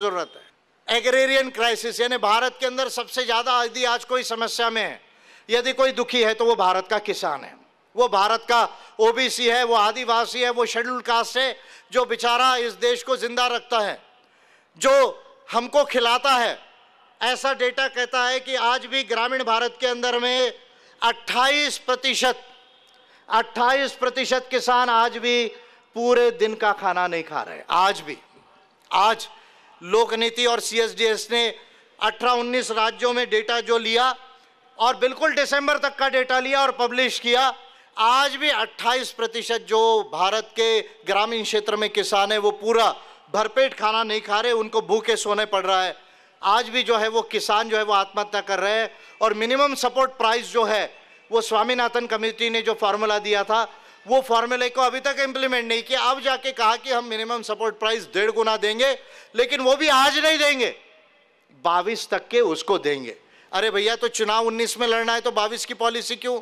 जरूरत है। Agrarian crisis, यानी भारत के अंदर सबसे ज्यादा यदि आज कोई समस्या में है, यदि कोई दुखी है तो वो भारत का किसान है, वो भारत का ओबीसी है, वो आदिवासी है, वो शेड्यूल कास्ट है, जो बेचारा इस देश को जिंदा रखता है, जो हमको खिलाता है। ऐसा डेटा कहता है कि आज भी ग्रामीण भारत के अंदर में 28% किसान आज भी पूरे दिन का खाना नहीं खा रहे। आज भी, आज लोक नीति और सीएसडीएस ने 18-19 राज्यों में डेटा जो लिया और बिल्कुल दिसंबर तक का डेटा लिया और पब्लिश किया, आज भी 28% जो भारत के ग्रामीण क्षेत्र में किसान है वो पूरा भरपेट खाना नहीं खा रहे, उनको भूखे सोने पड़ रहा है। आज भी जो है वो किसान जो है वो आत्महत्या कर रहे हैं। और मिनिमम सपोर्ट प्राइस जो है वो स्वामीनाथन कमेटी ने जो फार्मूला दिया था वो फार्मूले को अभी तक इम्प्लीमेंट नहीं किया। अब जाके कहा कि हम मिनिमम सपोर्ट प्राइस 1.5 गुना देंगे, लेकिन वो भी आज नहीं देंगे, 22 तक के उसको देंगे। अरे भैया, तो चुनाव 19 में लड़ना है तो 22 की पॉलिसी क्यों?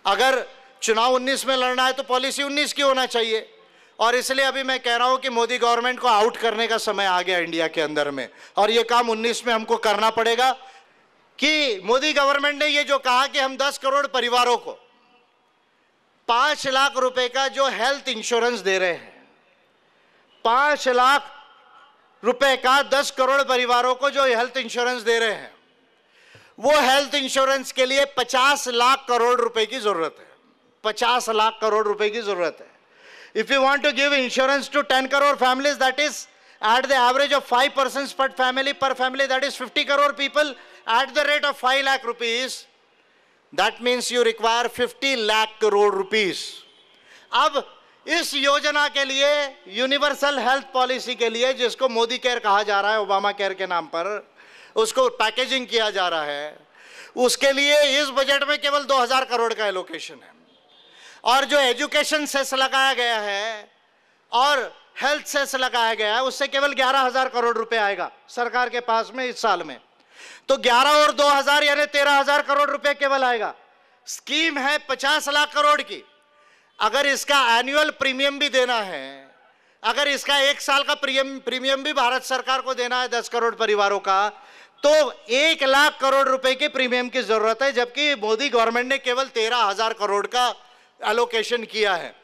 अगर चुनाव 19 में लड़ना है तो पॉलिसी 19 की होना चाहिए। और इसलिए अभी मैं कह रहा हूं कि मोदी गवर्नमेंट को आउट करने का समय आ गया इंडिया के अंदर में, और ये काम 19 में हमको करना पड़ेगा। कि मोदी गवर्नमेंट ने ये जो कहा कि हम 10 करोड़ परिवारों को 5 लाख रुपए का जो हेल्थ इंश्योरेंस दे रहे हैं, 5 लाख रुपए का 10 करोड़ परिवारों को जो हेल्थ इंश्योरेंस दे रहे हैं, वो हेल्थ इंश्योरेंस के लिए 50 लाख करोड़ रुपए की जरूरत है। 50 लाख करोड़ रुपए की जरूरत है। If you want to give insurance to 10 crore families, that is at the average of 5% per family, that is 50 crore people at the rate of 5 lakh rupees. That means you require 50 lakh crore rupees. अब इस योजना के लिए, universal health policy के लिए, जिसको Modi care कहा जा रहा है, ओबामा केयर के नाम पर उसको पैकेजिंग किया जा रहा है, उसके लिए इस बजट में केवल 2000 करोड़ का एलोकेशन है। और जो एजुकेशन सेस लगाया गया है और हेल्थ सेस लगाया गया है, उससे केवल 11,000 करोड़ रुपए आएगा सरकार के पास में इस साल में। तो 11 और 2000 यानी 13,000 करोड़ रुपए केवल आएगा। स्कीम है 50 लाख करोड़ की। अगर इसका एनुअल प्रीमियम भी देना है, अगर इसका 1 साल का प्रीमियम भी भारत सरकार को देना है 10 करोड़ परिवारों का, तो 1 लाख करोड़ रुपए के प्रीमियम की जरूरत है, जबकि मोदी गवर्नमेंट ने केवल 13,000 करोड़ का एलोकेशन किया है।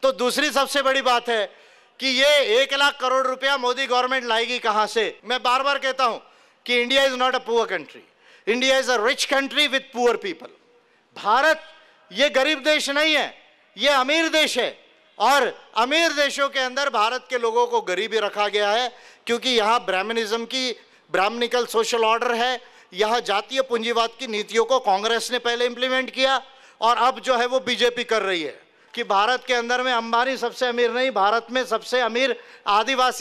तो दूसरी सबसे बड़ी बात है कि ये 1 लाख करोड़ रुपया मोदी गवर्नमेंट लाएगी कहां से? मैं बार बार कहता हूं कि India is not a poor country, India is a rich country with poor people. Bharat ये गरीब देश नहीं है, ये अमीर देश है। और अमीर देशों के अंदर भारत के लोगों को गरीबी रखा गया है, क्योंकि यहाँ ब्राह्मणिज्म की, ब्राह्मणिकल सोशल ऑर्डर है। यहाँ जातीय पूंजीवाद की नीतियों को कांग्रेस ने पहले इंप्लीमेंट किया और अब जो है वो बीजेपी कर रही है। कि भारत के अंदर में अंबानी सबसे अमीर नहीं, भारत में सबसे अमीर आदिवासी